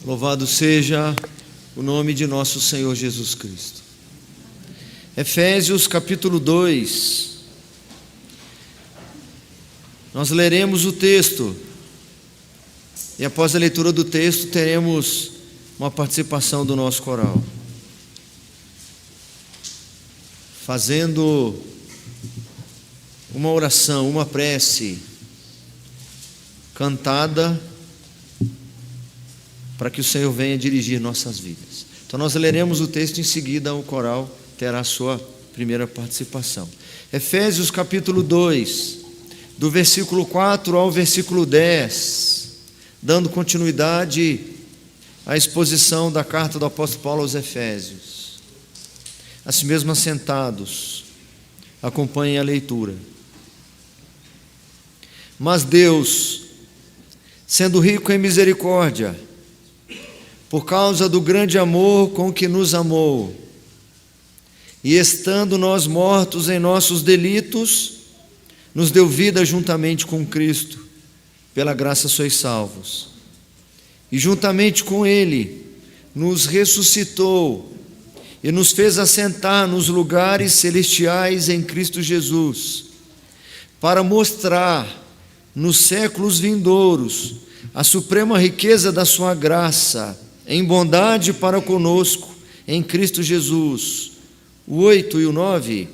Louvado seja o nome de nosso Senhor Jesus Cristo. Efésios capítulo 2. Nós leremos o texto e após a leitura do texto teremos uma participação do nosso coral, fazendo uma oração, uma prece cantada para que o Senhor venha dirigir nossas vidas. Então nós leremos o texto, em seguida o coral terá a sua primeira participação. Efésios capítulo 2, do versículo 4 ao versículo 10, dando continuidade à exposição da carta do apóstolo Paulo aos Efésios. Assim mesmo assentados, acompanhem a leitura. Mas Deus, sendo rico em misericórdia, por causa do grande amor com que nos amou, e estando nós mortos em nossos delitos, nos deu vida juntamente com Cristo, pela graça sois salvos. E juntamente com Ele nos ressuscitou e nos fez assentar nos lugares celestiais em Cristo Jesus, para mostrar nos séculos vindouros a suprema riqueza da sua graça, em bondade para conosco, em Cristo Jesus. O 8 e o 9.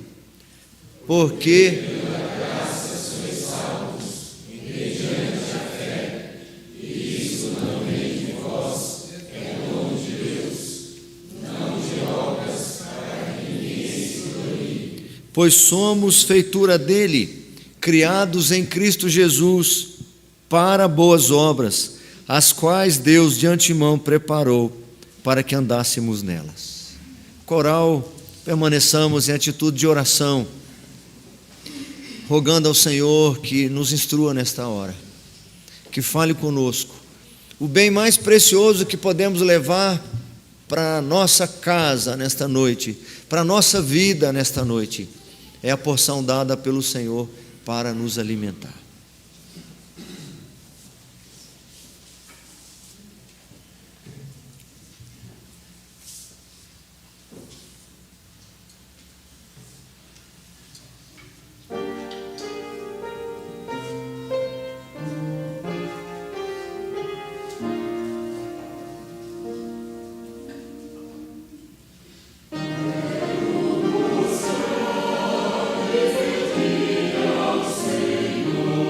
Porque pela graça sois salvos, mediante a fé, e isso não vem de vós, é dom de Deus, não de obras, para que ninguém se glorie. Pois somos feitura dele, criados em Cristo Jesus, para boas obras, as quais Deus de antemão preparou para que andássemos nelas. Coral, permaneçamos em atitude de oração, rogando ao Senhor que nos instrua nesta hora, que fale conosco. O bem mais precioso que podemos levar para a nossa casa nesta noite, para a nossa vida nesta noite, é a porção dada pelo Senhor para nos alimentar. Senhor.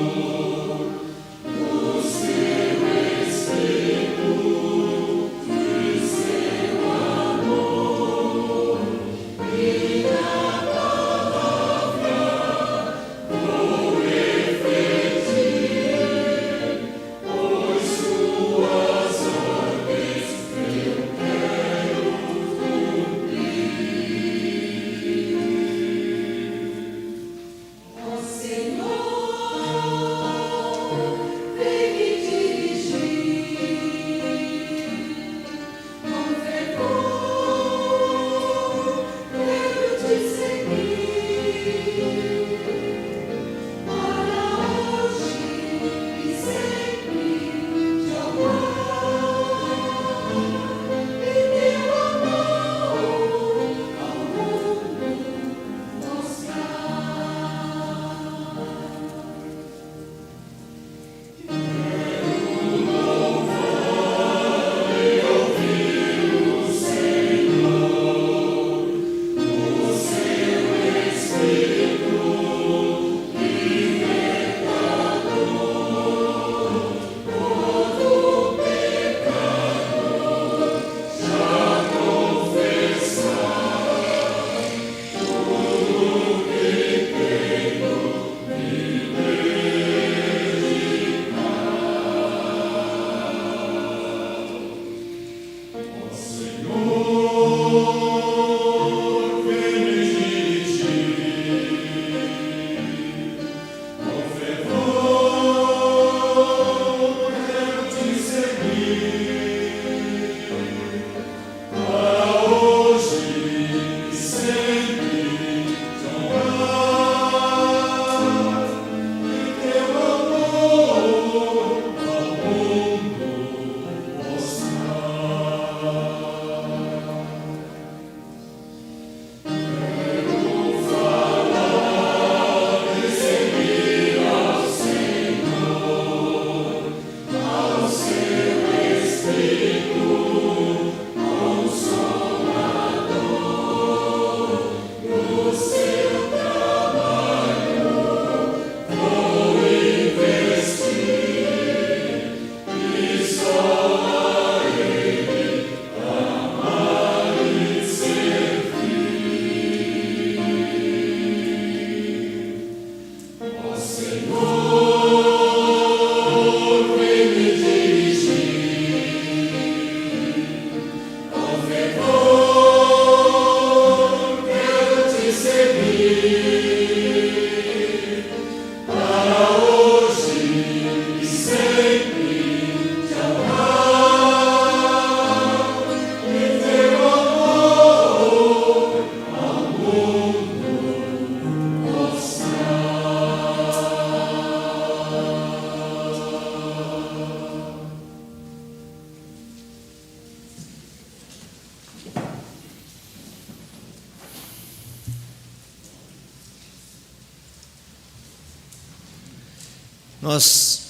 Nós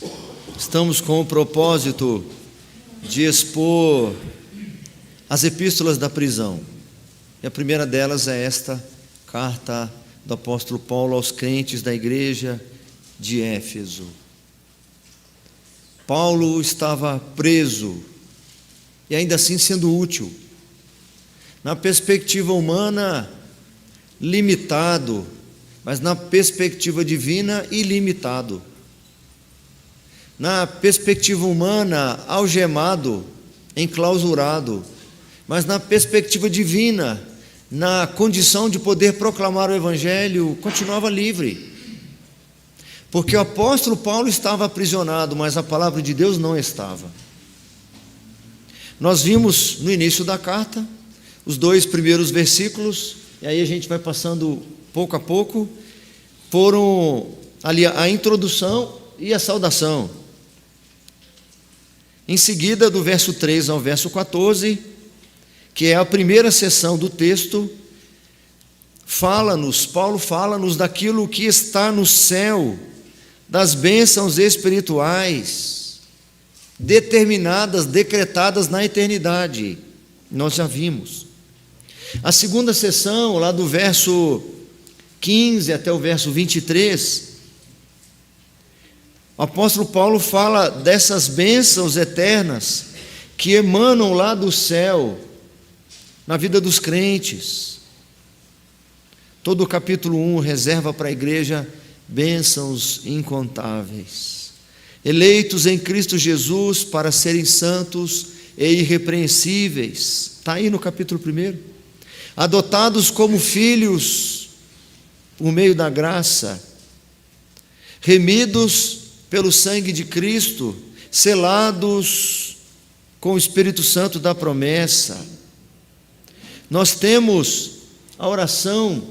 estamos com o propósito de expor as epístolas da prisão. E a primeira delas é esta carta do apóstolo Paulo aos crentes da igreja de Éfeso. Paulo estava preso e ainda assim sendo útil. Na perspectiva humana, limitado, mas na perspectiva divina, ilimitado. Na perspectiva humana, algemado, enclausurado, mas na perspectiva divina, na condição de poder proclamar o Evangelho, continuava livre. Porque o apóstolo Paulo estava aprisionado, mas a palavra de Deus não estava. Nós vimos no início da carta os 2 primeiros versículos, e aí a gente vai passando pouco a pouco, foram ali a introdução e a saudação. Em seguida, do verso 3 ao verso 14, que é a primeira seção do texto, Paulo fala-nos daquilo que está no céu, das bênçãos espirituais, determinadas, decretadas na eternidade. Nós já vimos. A segunda seção, lá do verso 15 até o verso 23, o apóstolo Paulo fala dessas bênçãos eternas que emanam lá do céu, na vida dos crentes. Todo o capítulo 1 reserva para a igreja bênçãos incontáveis, eleitos em Cristo Jesus para serem santos e irrepreensíveis, está aí no capítulo 1, adotados como filhos por meio da graça, remidos pelo sangue de Cristo, selados com o Espírito Santo da promessa. Nós temos a oração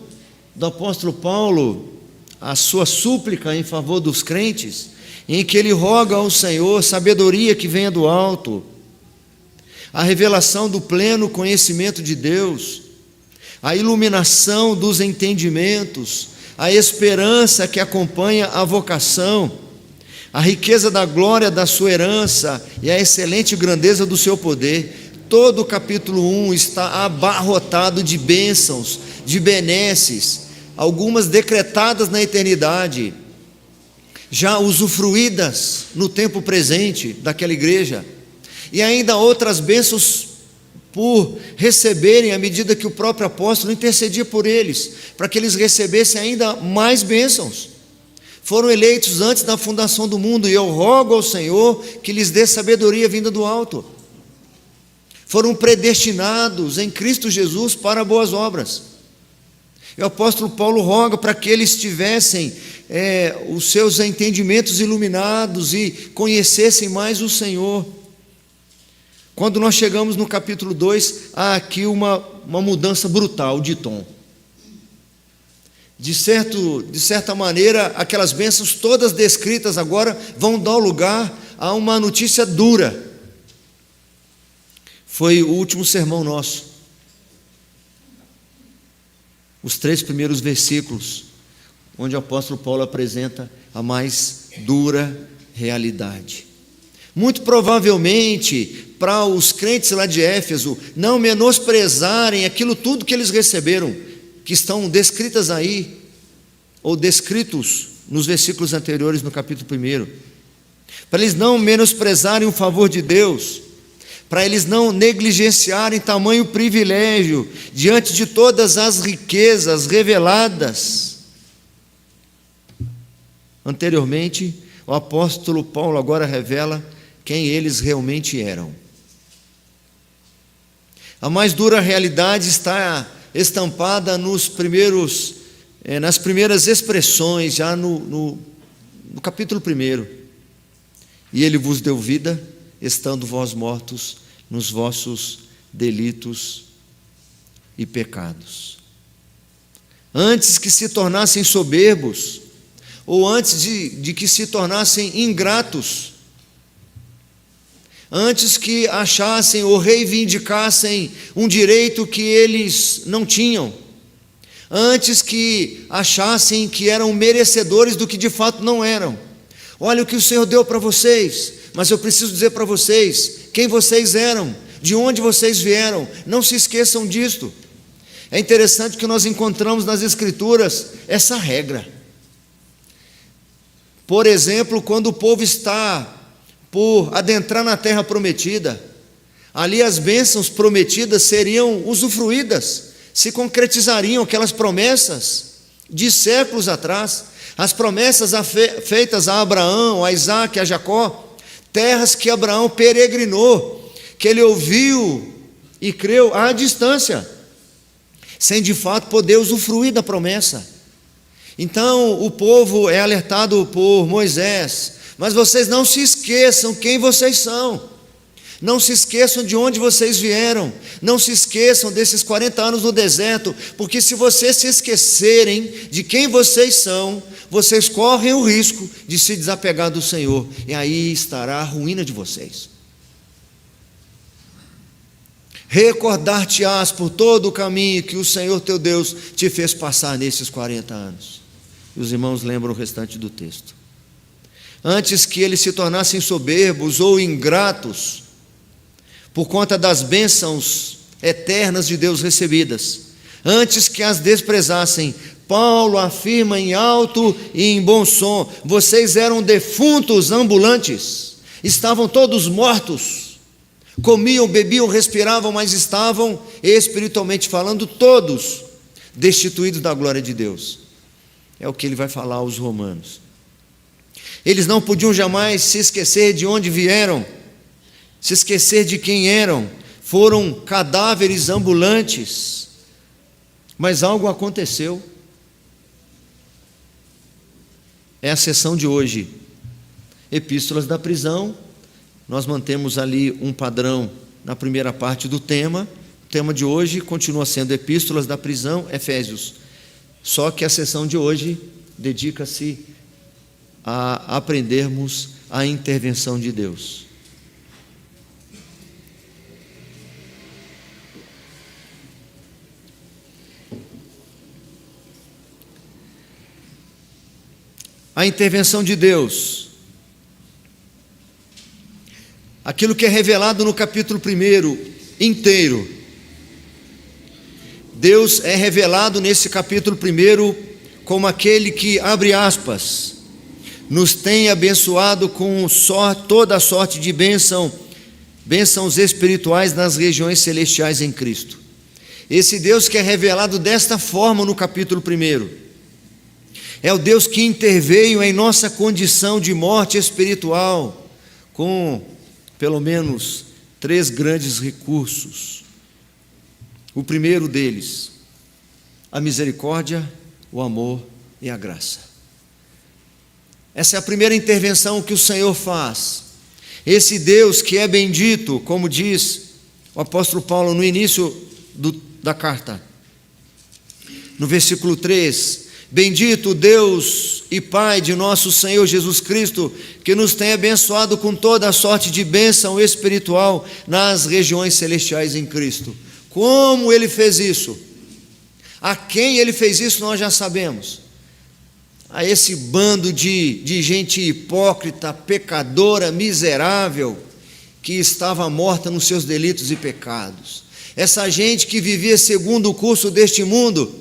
do apóstolo Paulo, a sua súplica em favor dos crentes, em que ele roga ao Senhor sabedoria que venha do alto, a revelação do pleno conhecimento de Deus, a iluminação dos entendimentos, a esperança que acompanha a vocação, a riqueza da glória da sua herança e a excelente grandeza do seu poder. Todo o capítulo 1 está abarrotado de bênçãos, de benesses, algumas decretadas na eternidade, já usufruídas no tempo presente daquela igreja, e ainda outras bênçãos por receberem à medida que o próprio apóstolo intercedia por eles, para que eles recebessem ainda mais bênçãos. Foram eleitos antes da fundação do mundo, e eu rogo ao Senhor que lhes dê sabedoria vinda do alto. Foram predestinados em Cristo Jesus para boas obras. E o apóstolo Paulo roga para que eles tivessem os seus entendimentos iluminados e conhecessem mais o Senhor. Quando nós chegamos no capítulo 2, há aqui uma mudança brutal de tom. De certa maneira, aquelas bênçãos todas descritas agora vão dar lugar a uma notícia dura. Foi o último sermão nosso. Os 3 primeiros versículos, onde o apóstolo Paulo apresenta a mais dura realidade. Muito provavelmente, para os crentes lá de Éfeso não menosprezarem aquilo tudo que eles receberam, que estão descritas aí, ou descritos nos versículos anteriores no capítulo 1, para eles não menosprezarem o favor de Deus, para eles não negligenciarem tamanho privilégio diante de todas as riquezas reveladas. Anteriormente, o apóstolo Paulo agora revela quem eles realmente eram. A mais dura realidade está estampada nas primeiras expressões, já no capítulo 1. E ele vos deu vida, estando vós mortos nos vossos delitos e pecados. Antes que se tornassem soberbos, ou antes de que se tornassem ingratos, antes que achassem ou reivindicassem um direito que eles não tinham, antes que achassem que eram merecedores do que de fato não eram, Olha o que o Senhor deu para vocês, mas eu preciso dizer para vocês quem vocês eram, de onde vocês vieram. Não se esqueçam disto. É interessante que nós encontramos nas Escrituras essa regra. Por exemplo, quando o povo está por adentrar na terra prometida, ali as bênçãos prometidas seriam usufruídas, se concretizariam aquelas promessas de séculos atrás, as promessas feitas a Abraão, a Isaac, a Jacó, terras que Abraão peregrinou, que ele ouviu e creu à distância, sem de fato poder usufruir da promessa. Então o povo é alertado por Moisés: mas vocês não se esqueçam quem vocês são, não se esqueçam de onde vocês vieram, não se esqueçam desses 40 anos no deserto, porque se vocês se esquecerem de quem vocês são, vocês correm o risco de se desapegar do Senhor, e aí estará a ruína de vocês. Recordar-te-ás por todo o caminho que o Senhor teu Deus te fez passar nesses 40 anos. E os irmãos lembram o restante do texto. Antes que eles se tornassem soberbos ou ingratos, por conta das bênçãos eternas de Deus recebidas, antes que as desprezassem, Paulo afirma em alto e em bom som: vocês eram defuntos ambulantes, estavam todos mortos, comiam, bebiam, respiravam, mas estavam, espiritualmente falando, todos destituídos da glória de Deus. É o que ele vai falar aos romanos. Eles não podiam jamais se esquecer de onde vieram, se esquecer de quem eram. Foram cadáveres ambulantes, mas algo aconteceu. É a sessão de hoje, Epístolas da prisão. Nós mantemos ali um padrão na primeira parte do tema. O tema de hoje continua sendo Epístolas da prisão, Efésios. Só que a sessão de hoje dedica-se a aprendermos a intervenção de Deus. A intervenção de Deus, aquilo que é revelado no capítulo 1 inteiro. Deus é revelado nesse capítulo 1 como aquele que, abre aspas, nos tem abençoado com toda a sorte de bênçãos espirituais nas regiões celestiais em Cristo. Esse Deus que é revelado desta forma no capítulo 1 é o Deus que interveio em nossa condição de morte espiritual, com pelo menos 3 grandes recursos. O primeiro deles, a misericórdia, o amor e a graça. Essa é a primeira intervenção que o Senhor faz. Esse Deus que é bendito, como diz o apóstolo Paulo no início da carta, no versículo 3: bendito Deus e Pai de nosso Senhor Jesus Cristo, que nos tem abençoado com toda a sorte de bênção espiritual nas regiões celestiais em Cristo. Como Ele fez isso? A quem Ele fez isso nós já sabemos. A esse bando de gente hipócrita, pecadora, miserável, que estava morta nos seus delitos e pecados. Essa gente que vivia segundo o curso deste mundo,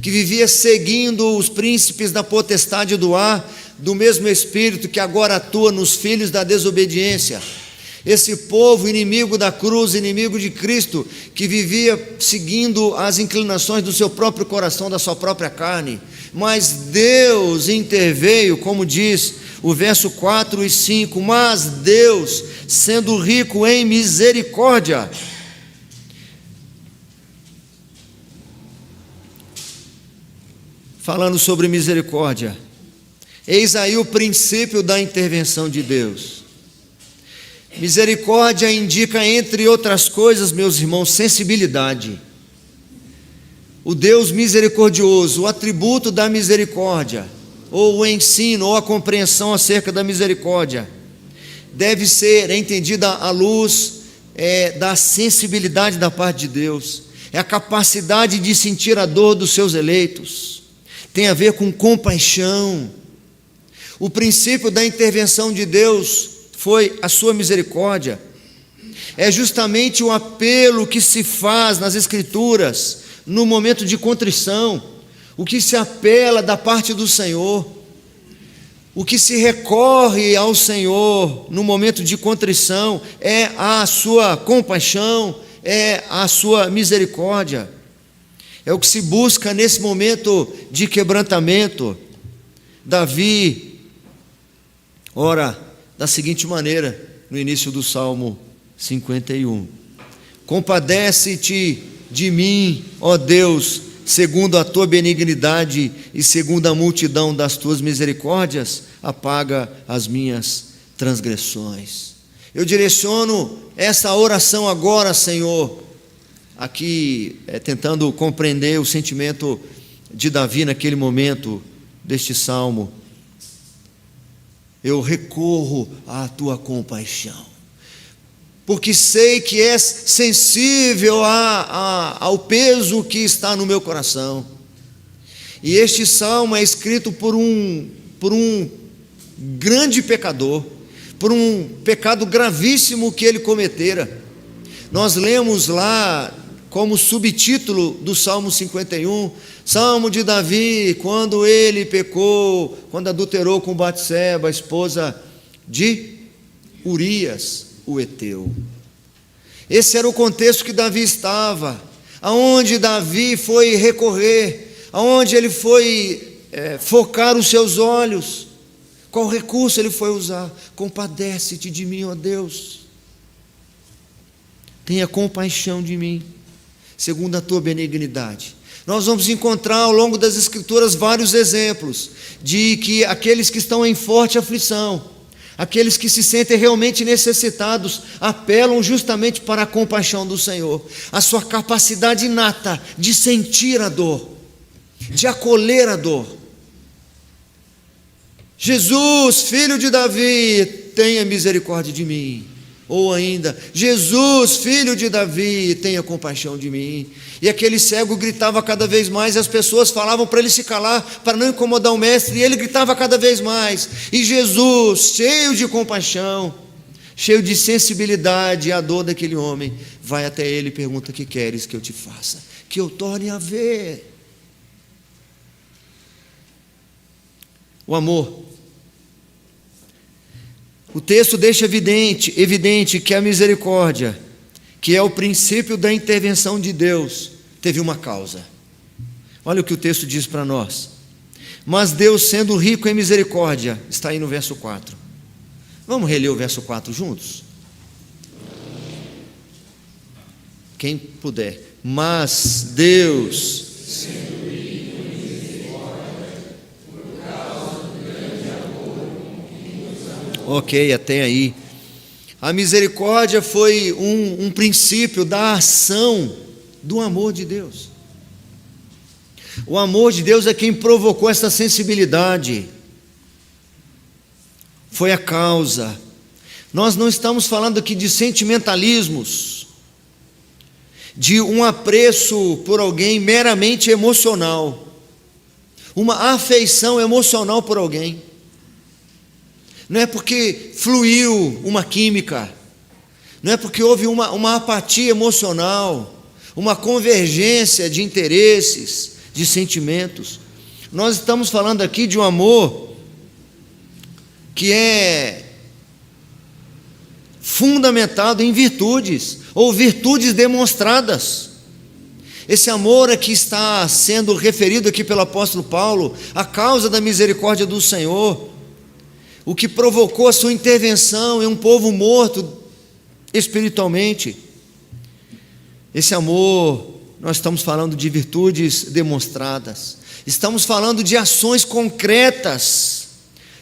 que vivia seguindo os príncipes da potestade do ar, do mesmo Espírito que agora atua nos filhos da desobediência. Esse povo inimigo da cruz, inimigo de Cristo, que vivia seguindo as inclinações do seu próprio coração, da sua própria carne. Mas Deus interveio, como diz o verso 4 e 5, mas Deus, sendo rico em misericórdia, falando sobre misericórdia, eis aí o princípio da intervenção de Deus. Misericórdia indica, entre outras coisas, meus irmãos, sensibilidade. O Deus misericordioso, o atributo da misericórdia, ou o ensino, ou a compreensão acerca da misericórdia, deve ser entendida à luz da sensibilidade da parte de Deus. É a capacidade de sentir a dor dos seus eleitos. Tem a ver com compaixão. O princípio da intervenção de Deus foi a sua misericórdia. É justamente o apelo que se faz nas Escrituras no momento de contrição, o que se apela da parte do Senhor, o que se recorre ao Senhor no momento de contrição é a sua compaixão, é a sua misericórdia. É o que se busca nesse momento de quebrantamento. Davi ora da seguinte maneira, no início do Salmo 51: compadece-te de mim, ó Deus, segundo a tua benignidade e segundo a multidão das tuas misericórdias, apaga as minhas transgressões. Eu direciono essa oração agora, Senhor, aqui tentando compreender o sentimento de Davi naquele momento deste salmo. Eu recorro à tua compaixão, porque sei que és sensível ao peso que está no meu coração. E este salmo é escrito por um grande pecador, por um pecado gravíssimo que ele cometera. Nós lemos lá como subtítulo do Salmo 51, Salmo de Davi, quando ele pecou, quando adulterou com Batseba, a esposa de Urias, o heteu. Esse era o contexto que Davi estava, aonde Davi foi recorrer, aonde ele foi focar os seus olhos. Qual recurso ele foi usar? Compadece-te de mim, ó Deus, tenha compaixão de mim, segundo a tua benignidade. Nós vamos encontrar ao longo das Escrituras vários exemplos de que aqueles que estão em forte aflição, aqueles que se sentem realmente necessitados, apelam justamente para a compaixão do Senhor, a sua capacidade inata de sentir a dor, de acolher a dor. Jesus, filho de Davi, tenha misericórdia de mim. Ou ainda, Jesus, filho de Davi, tenha compaixão de mim. E aquele cego gritava cada vez mais, e as pessoas falavam para ele se calar, para não incomodar o mestre, e ele gritava cada vez mais. E Jesus, cheio de compaixão, cheio de sensibilidade à dor daquele homem, vai até ele e pergunta: que queres que eu te faça? Que eu torne a ver. O amor. O texto deixa evidente que a misericórdia, que é o princípio da intervenção de Deus, teve uma causa. Olha o que o texto diz para nós. Mas Deus, sendo rico em misericórdia, está aí no verso 4. Vamos reler o verso 4 juntos? Quem puder. Mas Deus, sendo rico em misericórdia, por causa do grande amor com que nos amou. Ok, até aí. A misericórdia foi um princípio da ação do amor de Deus. O amor de Deus é quem provocou essa sensibilidade. Foi a causa. Nós não estamos falando aqui de sentimentalismos, de um apreço por alguém meramente emocional, uma afeição emocional por alguém. Não é porque fluiu uma química, não é porque houve uma apatia emocional, uma convergência de interesses, de sentimentos. Nós estamos falando aqui de um amor que é fundamentado em virtudes, ou virtudes demonstradas. Esse amor é que está sendo referido aqui pelo apóstolo Paulo, a causa da misericórdia do Senhor, o que provocou a sua intervenção em um povo morto espiritualmente. Esse amor, nós estamos falando de virtudes demonstradas, estamos falando de ações concretas,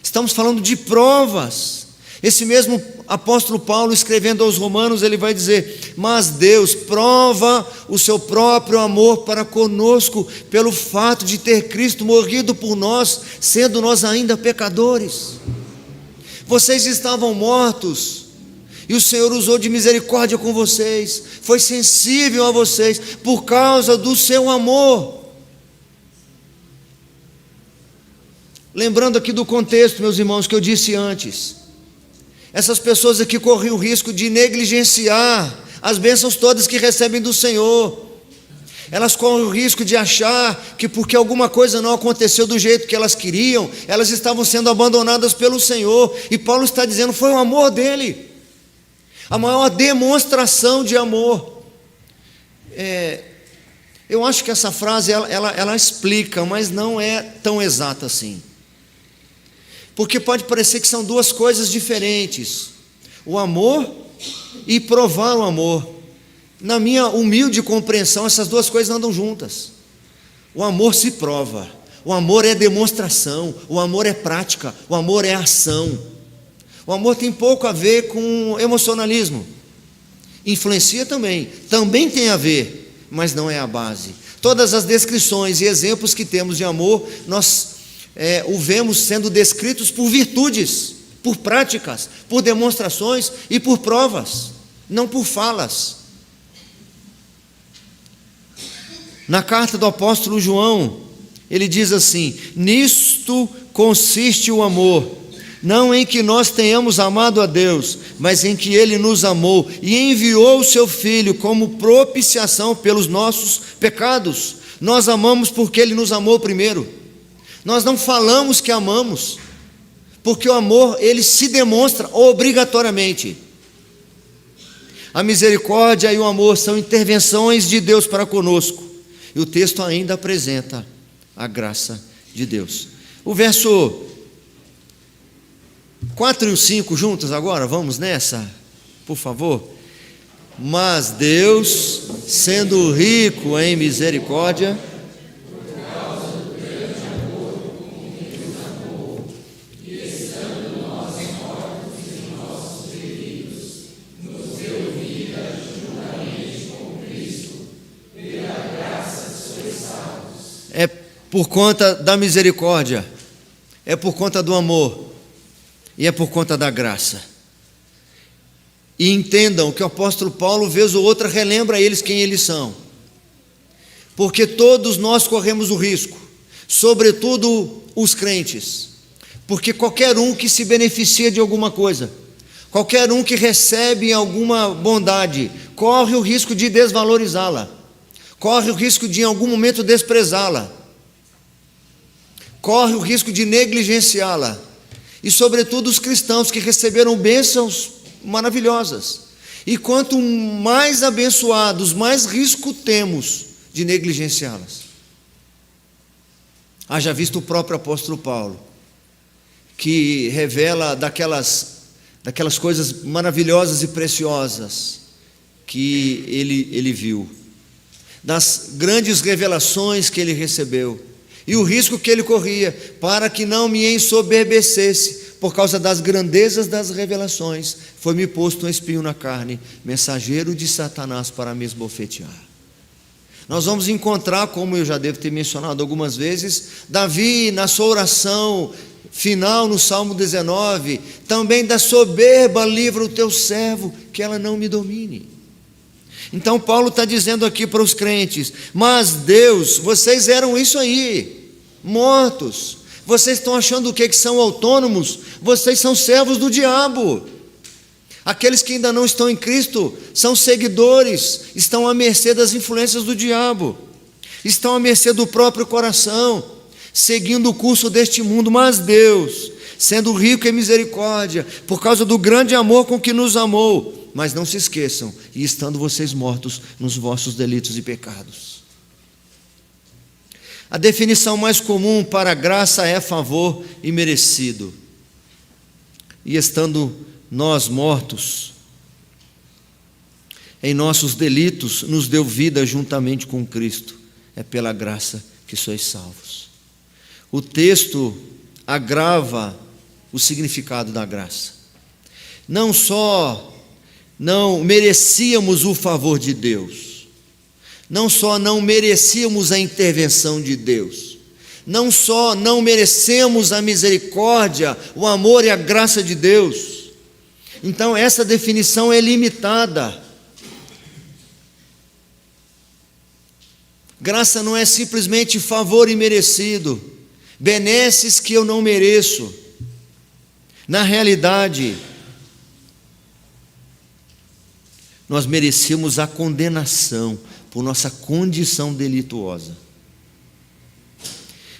estamos falando de provas. Esse mesmo apóstolo Paulo, escrevendo aos Romanos, ele vai dizer: mas Deus prova o seu próprio amor para conosco, pelo fato de ter Cristo morrido por nós, sendo nós ainda pecadores. Vocês estavam mortos, e o Senhor usou de misericórdia com vocês, foi sensível a vocês, por causa do seu amor. Lembrando aqui do contexto, meus irmãos, que eu disse antes. Essas pessoas aqui correm o risco de negligenciar as bênçãos todas que recebem do Senhor. Elas correm o risco de achar que porque alguma coisa não aconteceu do jeito que elas queriam, elas estavam sendo abandonadas pelo Senhor. E Paulo está dizendo, foi o amor dele. A maior demonstração de amor. Eu acho que essa frase, ela explica, mas não é tão exata assim. Porque pode parecer que são duas coisas diferentes. O amor e provar o amor. Na minha humilde compreensão, essas duas coisas andam juntas. O amor se prova. O amor é demonstração. O amor é prática. O amor é ação. O amor tem pouco a ver com emocionalismo. Influencia também. Também tem a ver, mas não é a base. Todas as descrições e exemplos que temos de amor, nós o vemos sendo descritos por virtudes, por práticas, por demonstrações e por provas, não por falas. Na carta do apóstolo João, ele diz assim: nisto consiste o amor, não em que nós tenhamos amado a Deus, mas em que Ele nos amou e enviou o Seu Filho como propiciação pelos nossos pecados. Nós amamos porque Ele nos amou primeiro. Nós não falamos que amamos, porque o amor, ele se demonstra obrigatoriamente. A misericórdia e o amor são intervenções de Deus para conosco. E o texto ainda apresenta a graça de Deus. O verso 4 e o 5 juntos agora, vamos nessa, por favor. Mas Deus, sendo rico em misericórdia, é por conta da misericórdia, é por conta do amor e é por conta da graça. E entendam que o apóstolo Paulo, vez ou outra, relembra a eles quem eles são, porque todos nós corremos o risco, sobretudo os crentes, porque qualquer um que se beneficia de alguma coisa, qualquer um que recebe alguma bondade, corre o risco de desvalorizá-la, corre o risco de em algum momento desprezá-la, corre o risco de negligenciá-la. E sobretudo os cristãos que receberam bênçãos maravilhosas. E quanto mais abençoados, mais risco temos de negligenciá-las. Haja visto o próprio apóstolo Paulo, que revela daquelas coisas maravilhosas e preciosas que ele viu, das grandes revelações que ele recebeu, e o risco que ele corria, para que não me ensoberbecesse, por causa das grandezas das revelações, foi-me posto um espinho na carne, mensageiro de Satanás para me esbofetear. Nós vamos encontrar, como eu já devo ter mencionado algumas vezes, Davi na sua oração final no Salmo 19, também da soberba livra o teu servo, que ela não me domine. Então Paulo está dizendo aqui para os crentes: mas Deus, vocês eram isso aí, mortos, vocês estão achando o que são autônomos? Vocês são servos do diabo. Aqueles que ainda não estão em Cristo são seguidores, estão à mercê das influências do diabo, estão à mercê do próprio coração, seguindo o curso deste mundo. Mas Deus, sendo rico em misericórdia, por causa do grande amor com que nos amou, mas não se esqueçam, e estando vocês mortos nos vossos delitos e pecados. A definição mais comum para a graça é favor imerecido. E estando nós mortos em nossos delitos, nos deu vida juntamente com Cristo. É pela graça que sois salvos. O texto agrava o significado da graça. Não só não merecíamos o favor de Deus, não só não merecíamos a intervenção de Deus, não só não merecemos a misericórdia, o amor e a graça de Deus. Então essa definição é limitada. Graça não é simplesmente favor imerecido, benesses que eu não mereço. Na realidade, nós merecíamos a condenação por nossa condição delituosa.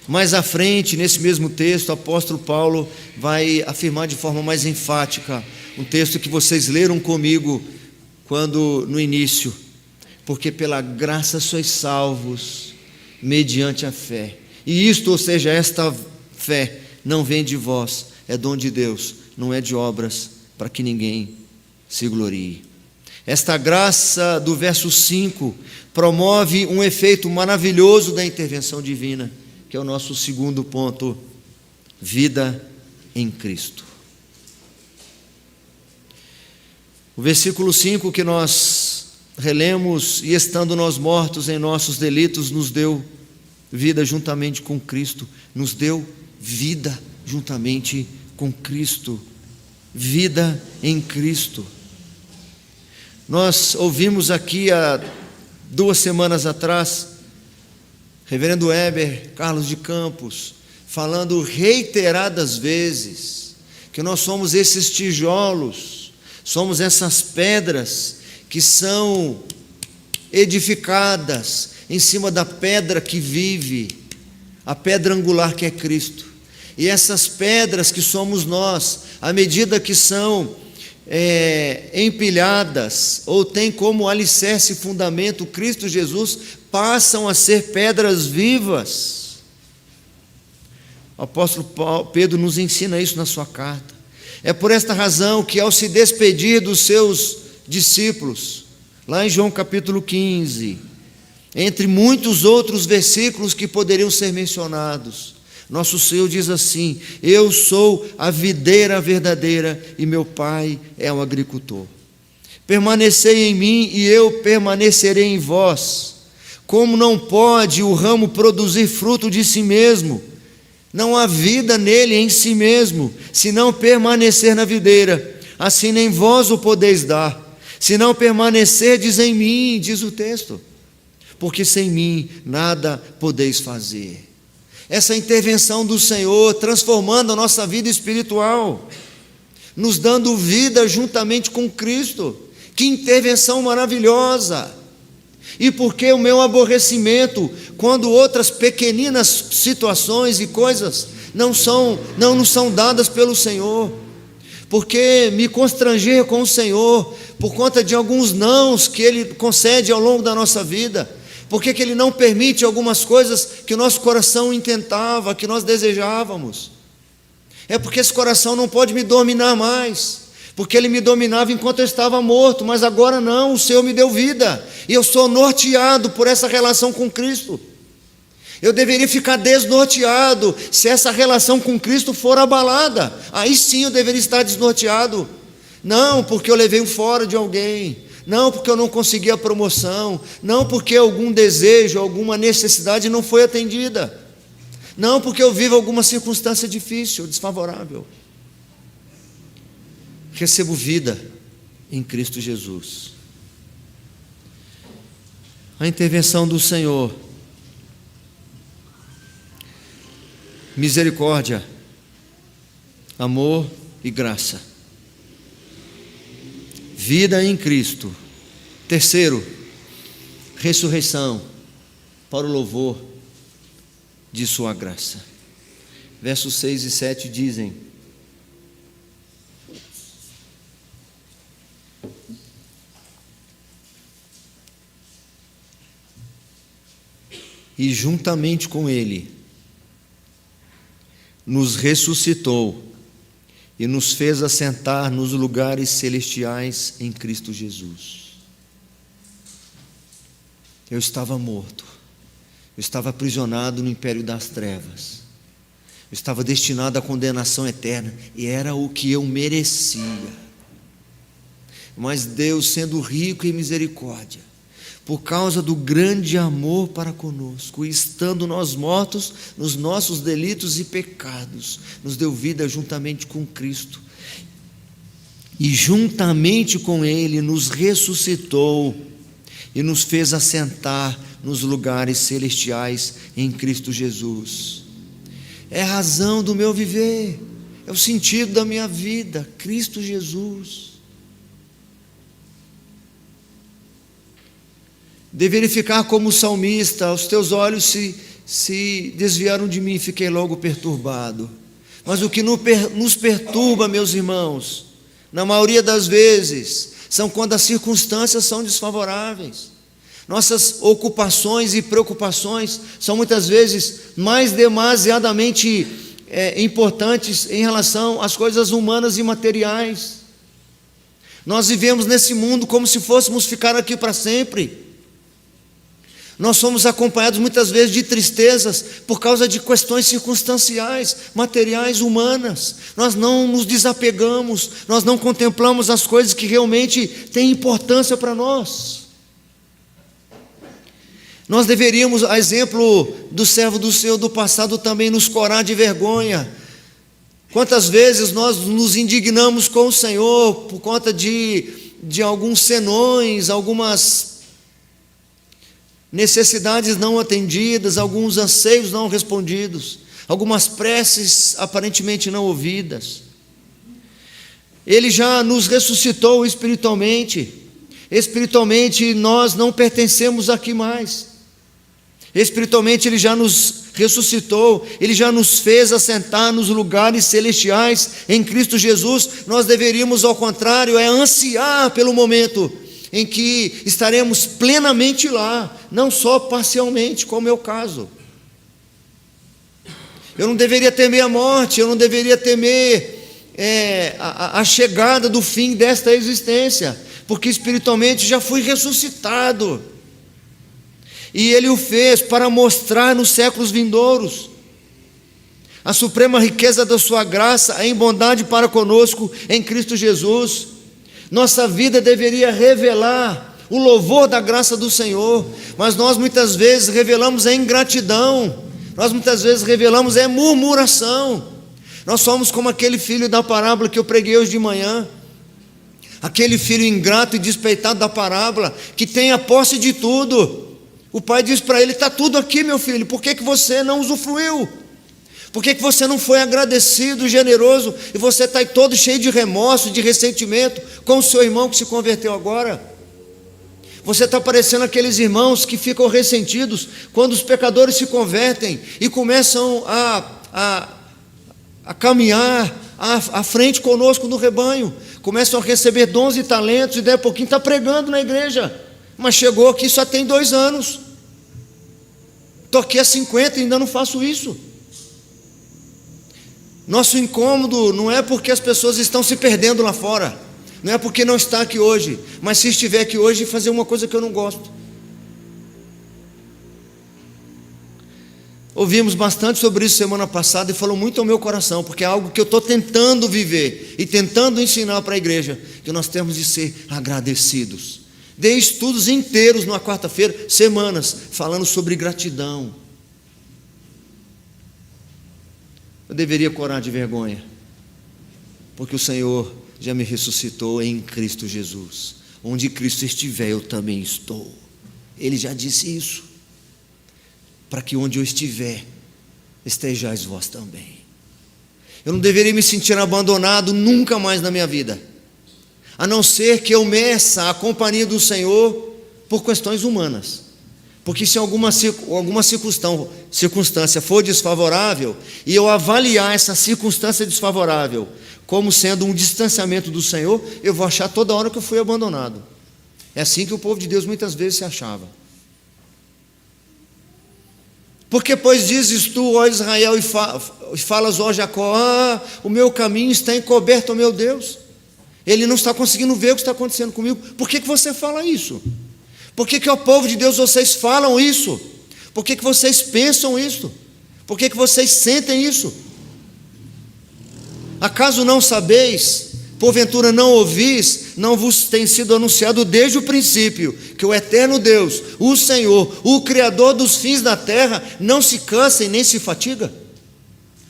Mais à frente, nesse mesmo texto, o apóstolo Paulo vai afirmar de forma mais enfática, um texto que vocês leram comigo no início, porque pela graça sois salvos, mediante a fé. E isto, ou seja, esta fé não vem de vós, é dom de Deus, não é de obras, para que ninguém se glorie. Esta graça do verso 5 promove um efeito maravilhoso da intervenção divina, que é o nosso segundo ponto: vida em Cristo. O versículo 5 que nós relemos: e estando nós mortos em nossos delitos, nos deu vida juntamente com Cristo. Nos deu vida juntamente com Cristo. Vida em Cristo. Nós ouvimos aqui há 2 semanas atrás, reverendo Heber Carlos de Campos, falando reiteradas vezes, que nós somos esses tijolos, somos essas pedras que são edificadas em cima da pedra que vive, a pedra angular que é Cristo. E essas pedras que somos nós, à medida que são empilhadas, ou tem como alicerce e fundamento Cristo Jesus, passam a ser pedras vivas. O apóstolo Pedro nos ensina isso na sua carta. É por esta razão que, ao se despedir dos seus discípulos, lá em João capítulo 15, entre muitos outros versículos que poderiam ser mencionados, nosso Senhor diz assim: eu sou a videira verdadeira e meu Pai é o agricultor. Permanecei em mim e eu permanecerei em vós. Como não pode o ramo produzir fruto de si mesmo, não há vida nele em si mesmo, se não permanecer na videira, assim nem vós o podeis dar, se não permanecerdes em mim, diz o texto, porque sem mim nada podeis fazer. Essa intervenção do Senhor, transformando a nossa vida espiritual, nos dando vida juntamente com Cristo. Que intervenção maravilhosa! E por que o meu aborrecimento, quando outras pequeninas situações e coisas não nos são dadas pelo Senhor? Porque me constranger com o Senhor, por conta de alguns nãos que Ele concede ao longo da nossa vida? Por que Ele não permite algumas coisas que o nosso coração intentava, que nós desejávamos? É porque esse coração não pode me dominar mais, porque ele me dominava enquanto eu estava morto, mas agora não, o Senhor me deu vida, e eu sou norteado por essa relação com Cristo. Eu deveria ficar desnorteado se essa relação com Cristo for abalada, aí sim eu deveria estar desnorteado. Não porque eu levei um fora de alguém, não porque eu não consegui a promoção, não porque algum desejo, alguma necessidade não foi atendida, não porque eu vivo alguma circunstância difícil, desfavorável. Recebo vida em Cristo Jesus. A intervenção do Senhor, misericórdia, amor e graça. Vida em Cristo. Terceiro, ressurreição para o louvor de sua graça. Versos 6 e 7 dizem: e juntamente com Ele nos ressuscitou e nos fez assentar nos lugares celestiais em Cristo Jesus. Eu estava morto, eu estava aprisionado no império das trevas, eu estava destinado à condenação eterna, e era o que eu merecia. Mas Deus, sendo rico em misericórdia, por causa do grande amor para conosco, e estando nós mortos nos nossos delitos e pecados, nos deu vida juntamente com Cristo, e juntamente com Ele nos ressuscitou e nos fez assentar nos lugares celestiais em Cristo Jesus. é a razão do meu viver, é o sentido da minha vida, Cristo Jesus. Deveria ficar como o salmista: os teus olhos se desviaram de mim, fiquei logo perturbado. Mas o que nos perturba, meus irmãos, na maioria das vezes, são quando as circunstâncias são desfavoráveis. Nossas ocupações e preocupações são muitas vezes mais demasiadamente importantes em relação às coisas humanas e materiais. Nós vivemos nesse mundo como se fôssemos ficar aqui para sempre. Nós somos acompanhados muitas vezes de tristezas por causa de questões circunstanciais, materiais, humanas. Nós não nos desapegamos, nós não contemplamos as coisas que realmente têm importância para nós. Nós deveríamos, a exemplo do servo do Senhor do passado, também nos corar de vergonha. Quantas vezes nós nos indignamos com o Senhor por conta de alguns senões, algumas necessidades não atendidas, alguns anseios não respondidos, algumas preces aparentemente não ouvidas. Ele já nos ressuscitou espiritualmente. Espiritualmente nós não pertencemos aqui mais. Espiritualmente Ele já nos ressuscitou, Ele já nos fez assentar nos lugares celestiais em Cristo Jesus. Nós deveríamos, ao contrário, ansiar pelo momento em que estaremos plenamente lá, não só parcialmente, como é o caso. Eu não deveria temer a morte, eu não deveria temer a chegada do fim desta existência, porque espiritualmente já fui ressuscitado, e Ele o fez para mostrar nos séculos vindouros a suprema riqueza da sua graça em bondade para conosco em Cristo Jesus. Nossa vida deveria revelar o louvor da graça do Senhor, mas nós muitas vezes revelamos a ingratidão, nós muitas vezes revelamos a murmuração. Nós somos como aquele filho da parábola que eu preguei hoje de manhã, aquele filho ingrato e despeitado da parábola, que tem a posse de tudo. O pai diz para ele: está tudo aqui, meu filho, por que você não usufruiu? Por que você não foi agradecido, generoso, e você está aí todo cheio de remorso, de ressentimento, com o seu irmão que se converteu agora? Você está parecendo aqueles irmãos que ficam ressentidos quando os pecadores se convertem e começam a caminhar à frente conosco no rebanho, começam a receber dons e talentos, e daí a pouquinho está pregando na igreja, mas chegou aqui só tem 2 anos, estou aqui há 50 e ainda não faço isso. Nosso incômodo não é porque as pessoas estão se perdendo lá fora, não é porque não está aqui hoje, mas se estiver aqui hoje fazer uma coisa que eu não gosto. Ouvimos bastante sobre isso semana passada e falou muito ao meu coração, porque é algo que eu estou tentando viver e tentando ensinar para a igreja, que nós temos de ser agradecidos. Dei estudos inteiros numa quarta-feira, semanas, falando sobre gratidão. Eu deveria corar de vergonha, porque o Senhor já me ressuscitou em Cristo Jesus. Onde Cristo estiver, eu também estou. Ele já disse isso, para que onde eu estiver, estejais vós também. Eu não deveria me sentir abandonado nunca mais na minha vida, a não ser que eu meça a companhia do Senhor por questões humanas. Porque se alguma circunstância for desfavorável, e eu avaliar essa circunstância desfavorável como sendo um distanciamento do Senhor, eu vou achar toda hora que eu fui abandonado. É assim que o povo de Deus muitas vezes se achava. Porque pois dizes tu, ó Israel, e falas, ó Jacó: o meu caminho está encoberto, ó meu Deus, ele não está conseguindo ver o que está acontecendo comigo. Por que você fala isso? Por que o povo de Deus, vocês falam isso? Por que vocês pensam isso? Por que vocês sentem isso? Acaso não sabeis, porventura não ouvis, não vos tem sido anunciado desde o princípio, que o eterno Deus, o Senhor, o Criador dos fins da terra, não se cansa e nem se fatiga?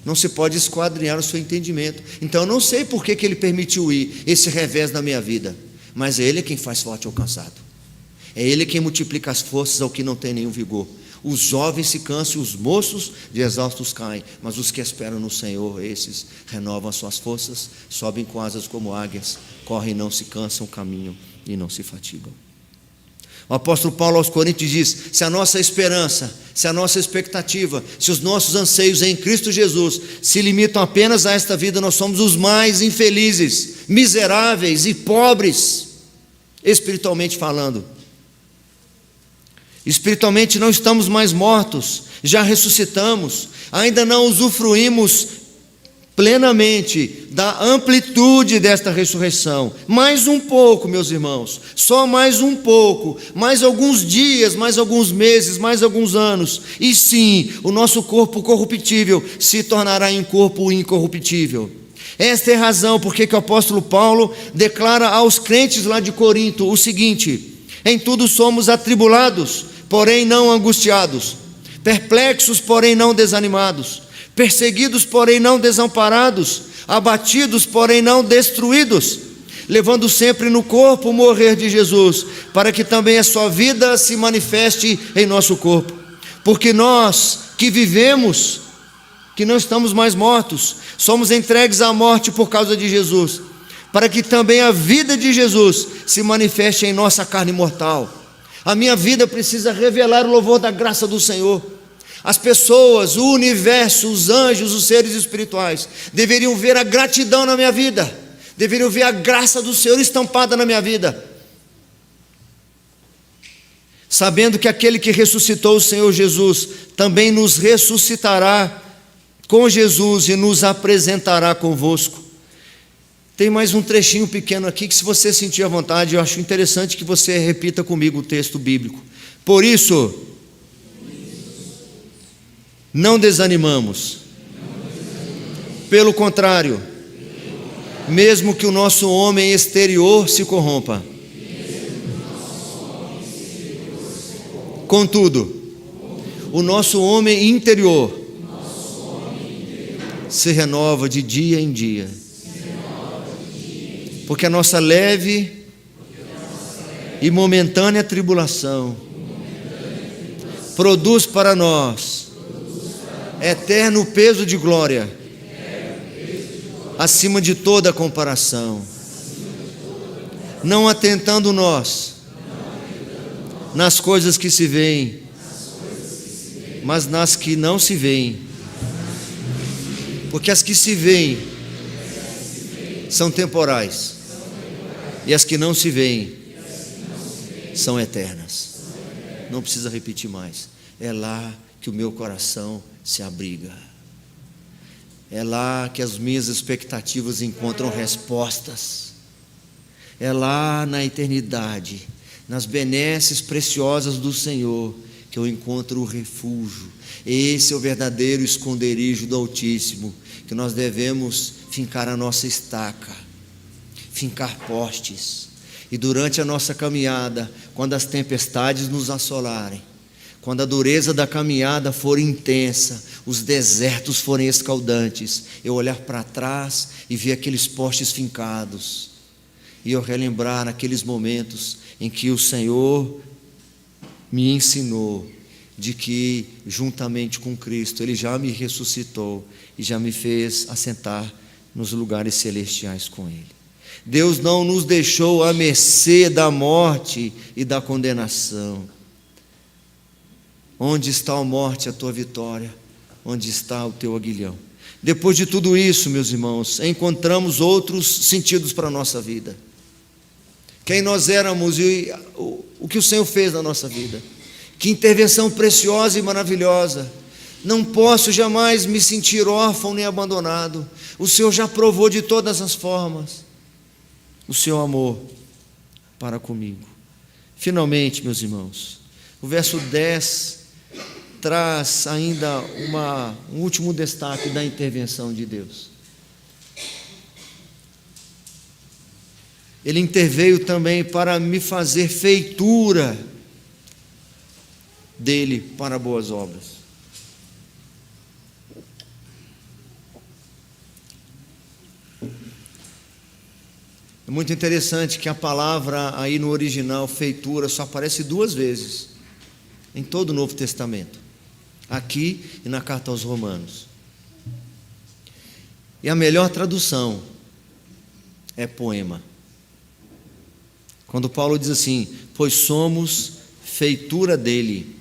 Não se pode esquadrinhar o seu entendimento. Então eu não sei por que Ele permitiu ir esse revés na minha vida, mas é Ele quem faz forte ao cansado. É Ele quem multiplica as forças ao que não tem nenhum vigor. Os jovens se cansam, os moços de exaustos caem, mas os que esperam no Senhor, esses renovam as suas forças, sobem com asas como águias, correm e não se cansam, caminham e não se fatigam. O apóstolo Paulo aos Coríntios diz: se a nossa esperança, se a nossa expectativa, se os nossos anseios em Cristo Jesus se limitam apenas a esta vida, nós somos os mais infelizes, miseráveis e pobres, espiritualmente falando. Espiritualmente não estamos mais mortos, já ressuscitamos, ainda não usufruímos plenamente da amplitude desta ressurreição. Mais um pouco, meus irmãos, só mais um pouco, mais alguns dias, mais alguns meses, mais alguns anos, e sim, o nosso corpo corruptível se tornará em corpo incorruptível. Esta é a razão porque que o apóstolo Paulo declara aos crentes lá de Corinto o seguinte: em tudo somos atribulados, porém não angustiados, perplexos, porém não desanimados, perseguidos, porém não desamparados, abatidos, porém não destruídos, levando sempre no corpo o morrer de Jesus, para que também a sua vida se manifeste em nosso corpo. Porque nós que vivemos, que não estamos mais mortos, somos entregues à morte por causa de Jesus, para que também a vida de Jesus se manifeste em nossa carne mortal. A minha vida precisa revelar o louvor da graça do Senhor. As pessoas, o universo, os anjos, os seres espirituais deveriam ver a gratidão na minha vida, deveriam ver a graça do Senhor estampada na minha vida, sabendo que aquele que ressuscitou o Senhor Jesus também nos ressuscitará com Jesus e nos apresentará convosco. Tem mais um trechinho pequeno aqui que, se você sentir à vontade, eu acho interessante que você repita comigo o texto bíblico. Por isso, não desanimamos. Pelo contrário, mesmo que o nosso homem exterior se corrompa, contudo, o nosso homem interior se renova de dia em dia. Porque a nossa leve e momentânea tribulação produz para nós eterno peso de glória, acima de toda comparação, não atentando nós nas coisas que se veem, mas nas que não se veem, porque as que se veem são temporais, e as que não se veem são eternas. Não precisa repetir mais. É lá que o meu coração se abriga. É lá que as minhas expectativas encontram respostas. É lá na eternidade, nas benesses preciosas do Senhor, que eu encontro o refúgio. Esse é o verdadeiro esconderijo do Altíssimo, que nós devemos fincar a nossa estaca, fincar postes, e durante a nossa caminhada, quando as tempestades nos assolarem, quando a dureza da caminhada for intensa, os desertos forem escaldantes, eu olhar para trás e ver aqueles postes fincados, e eu relembrar aqueles momentos em que o Senhor me ensinou de que, juntamente com Cristo, Ele já me ressuscitou e já me fez assentar nos lugares celestiais com Ele. Deus não nos deixou à mercê da morte e da condenação. Onde está a morte, a tua vitória? Onde está o teu aguilhão? Depois de tudo isso, meus irmãos, encontramos outros sentidos para a nossa vida. Quem nós éramos e o que o Senhor fez na nossa vida. Que intervenção preciosa e maravilhosa. Não posso jamais me sentir órfão nem abandonado. O Senhor já provou de todas as formas o seu amor para comigo. Finalmente, meus irmãos, o verso 10 traz ainda um último destaque da intervenção de Deus. Ele interveio também para me fazer feitura dele para boas obras. É muito interessante que a palavra aí no original, feitura, só aparece 2 vezes. em todo o Novo Testamento, aqui e na carta aos Romanos. E a melhor tradução é poema. Quando Paulo diz assim: pois somos feitura dele,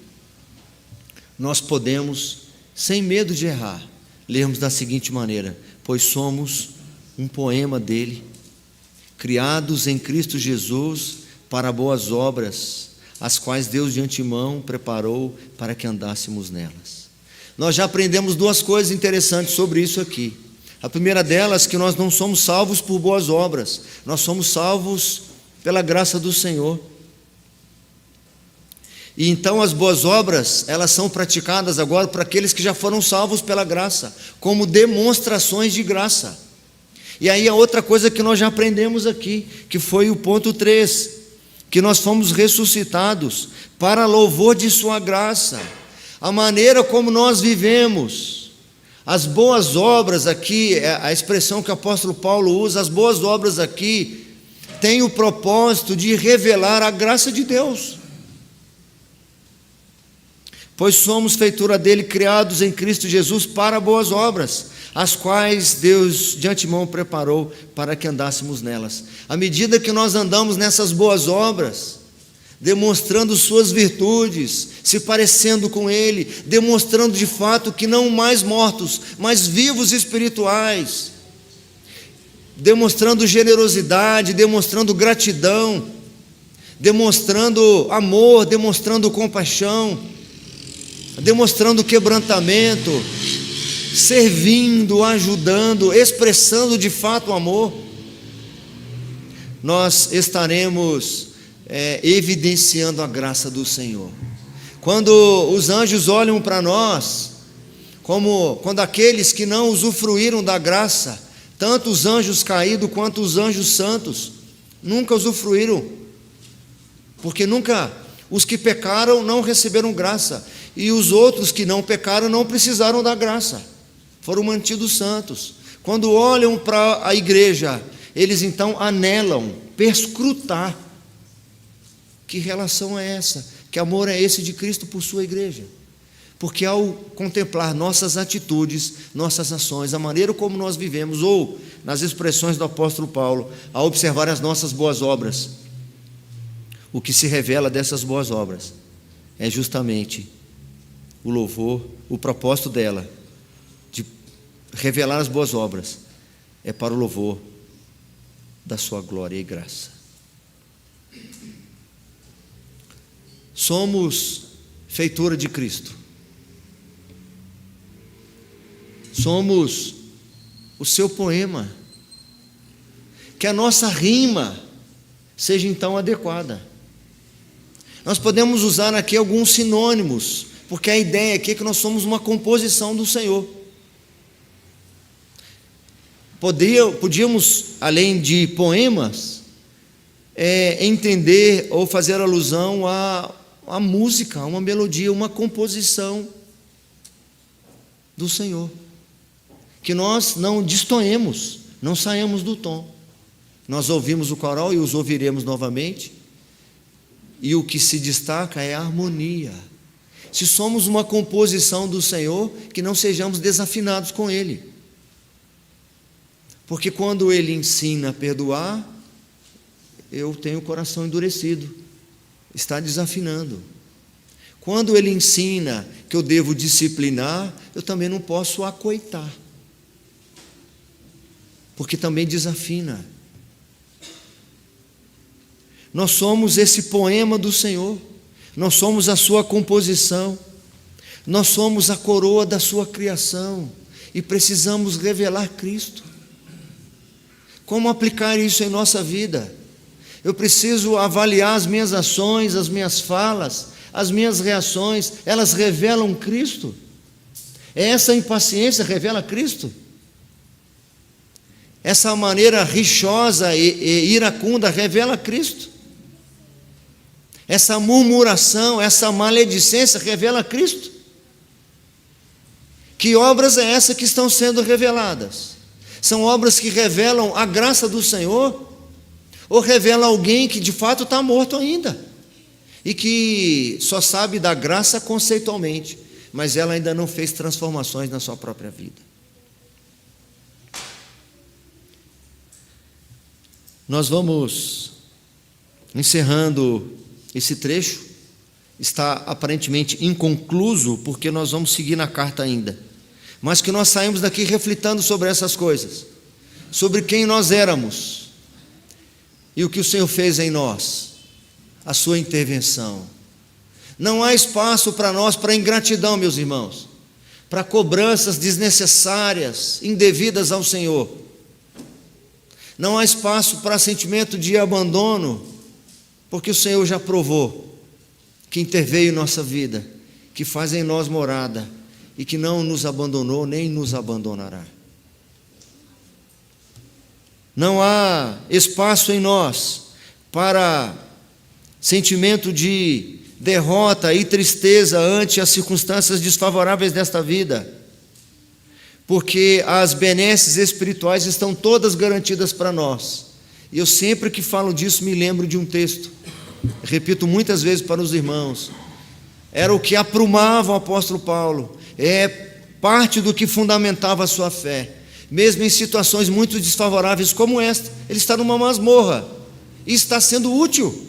nós podemos, sem medo de errar, lermos da seguinte maneira: pois somos um poema dele, criados em Cristo Jesus para boas obras, as quais Deus de antemão preparou para que andássemos nelas. Nós já aprendemos duas coisas interessantes sobre isso aqui. A primeira delas, que nós não somos salvos por boas obras, nós somos salvos pela graça do Senhor. E então as boas obras, elas são praticadas agora por aqueles que já foram salvos pela graça, como demonstrações de graça. E aí a outra coisa que nós já aprendemos aqui, que foi o ponto 3, que nós fomos ressuscitados para louvor de sua graça. A maneira como nós vivemos, as boas obras aqui, a expressão que o apóstolo Paulo usa, as boas obras aqui, tem o propósito de revelar a graça de Deus. Pois somos feitura dele, criados em Cristo Jesus para boas obras, as quais Deus de antemão preparou para que andássemos nelas. À medida que nós andamos nessas boas obras, demonstrando suas virtudes, se parecendo com Ele, demonstrando de fato que não mais mortos, mas vivos espirituais, demonstrando generosidade, demonstrando gratidão, demonstrando amor, demonstrando compaixão, demonstrando quebrantamento, servindo, ajudando, expressando de fato o amor, nós estaremos evidenciando a graça do Senhor. Quando os anjos olham para nós, como quando aqueles que não usufruíram da graça, tanto os anjos caídos quanto os anjos santos, nunca usufruíram, porque nunca, os que pecaram não receberam graça, e os outros que não pecaram não precisaram da graça, foram mantidos santos. Quando olham para a igreja, eles então anelam perscrutar. Que relação é essa? Que amor é esse de Cristo por sua igreja? Porque ao contemplar nossas atitudes, nossas ações, a maneira como nós vivemos, ou nas expressões do apóstolo Paulo, ao observar as nossas boas obras, o que se revela dessas boas obras é justamente o louvor, o propósito dela, de revelar as boas obras, é para o louvor da sua glória e graça. Somos feitura de Cristo, somos o seu poema, que a nossa rima seja então adequada. Nós podemos usar aqui alguns sinônimos, porque a ideia aqui é que nós somos uma composição do Senhor. Podíamos, além de poemas, entender ou fazer alusão a música, uma melodia, uma composição do Senhor, que nós não destoemos, não saímos do tom. Nós ouvimos o coral e os ouviremos novamente, e o que se destaca é a harmonia. Se somos uma composição do Senhor, que não sejamos desafinados com Ele, porque quando Ele ensina a perdoar, eu tenho o coração endurecido, está desafinando. Quando Ele ensina que eu devo disciplinar, eu também não posso acoitar, porque também desafina. Nós somos esse poema do Senhor, nós somos a sua composição, nós somos a coroa da sua criação e precisamos revelar Cristo. Como aplicar isso em nossa vida? Eu preciso avaliar as minhas ações, as minhas falas, as minhas reações, elas revelam Cristo? Essa impaciência revela Cristo? Essa maneira rixosa e iracunda revela Cristo? Essa murmuração, essa maledicência revela Cristo? Que obras é essa que estão sendo reveladas? São obras que revelam a graça do Senhor? Ou revela alguém que de fato está morto ainda? e que só sabe da graça conceitualmente, mas ela ainda não fez transformações na sua própria vida. Nós vamos encerrando esse trecho, está aparentemente inconcluso, porque nós vamos seguir na carta ainda, mas que nós saímos daqui refletindo sobre essas coisas, sobre quem nós éramos e o que o Senhor fez em nós, a sua intervenção. Não há espaço para nós para ingratidão, meus irmãos, para cobranças desnecessárias, indevidas ao Senhor. Não há espaço para sentimento de abandono, porque o Senhor já provou que interveio em nossa vida, que faz em nós morada e que não nos abandonou nem nos abandonará. Não há espaço em nós para sentimento de derrota e tristeza ante as circunstâncias desfavoráveis desta vida, porque as benesses espirituais estão todas garantidas para nós. E eu sempre que falo disso me lembro de um texto, repito muitas vezes para os irmãos, era o que aprumava o apóstolo Paulo, é parte do que fundamentava a sua fé, mesmo em situações muito desfavoráveis como esta. Ele está numa masmorra e está sendo útil,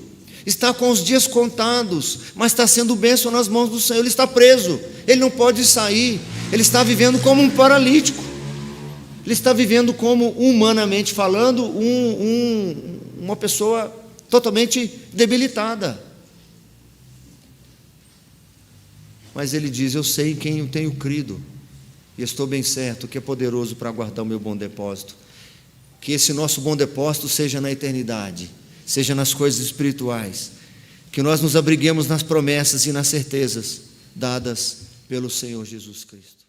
está com os dias contados, mas está sendo bênção nas mãos do Senhor. Ele está preso, ele não pode sair, ele está vivendo como um paralítico, ele está vivendo como, humanamente falando, uma pessoa totalmente debilitada. Mas ele diz: eu sei em quem eu tenho crido, e estou bem certo que é poderoso para guardar o meu bom depósito. Que esse nosso bom depósito seja na eternidade, seja nas coisas espirituais, que nós nos abriguemos nas promessas e nas certezas dadas pelo Senhor Jesus Cristo.